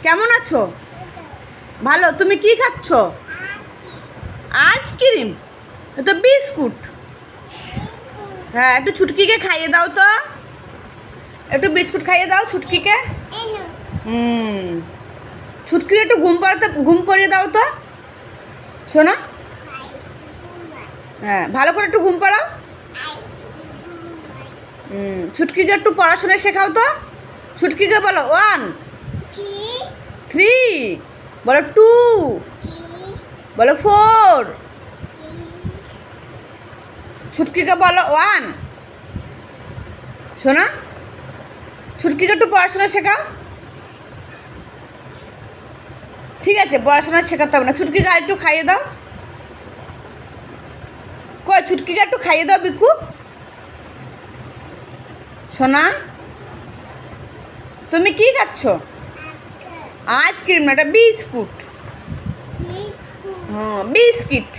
কেমন আছো? ভালো। তুমি কি খাচ্ছ? আইসক্রিম? তো বিস্কুট। হ্যাঁ, একটু ছুটকিকে খাইয়ে দাও তো। একটু বিস্কুট খাইয়ে দাও ছুটকিকে। ছুটকিকে একটু ঘুম পাড়িয়ে দাও তো। শোনো, হ্যাঁ ভালো করে একটু ঘুম পাড়াও। ছুটকিকে একটু পড়াশোনা শেখাও তো। ছুটকিকে বলো 1 3, বলো 2, বলো 4। ছুটকিকে বলো 1। শোনা, ছুটকিকে একটু পড়াশোনা শেখাও। ঠিক আছে, পড়াশোনা শেখাতে হবে না। ছুটকিকে আর একটু খাইয়ে দাও। কই, ছুটকিকে একটু খাইয়ে দাও বিকু। সোনা, তুমি কি খাচ্ছ? আইসক্রিম না, এটা বিস্কুট। বিস্কিট।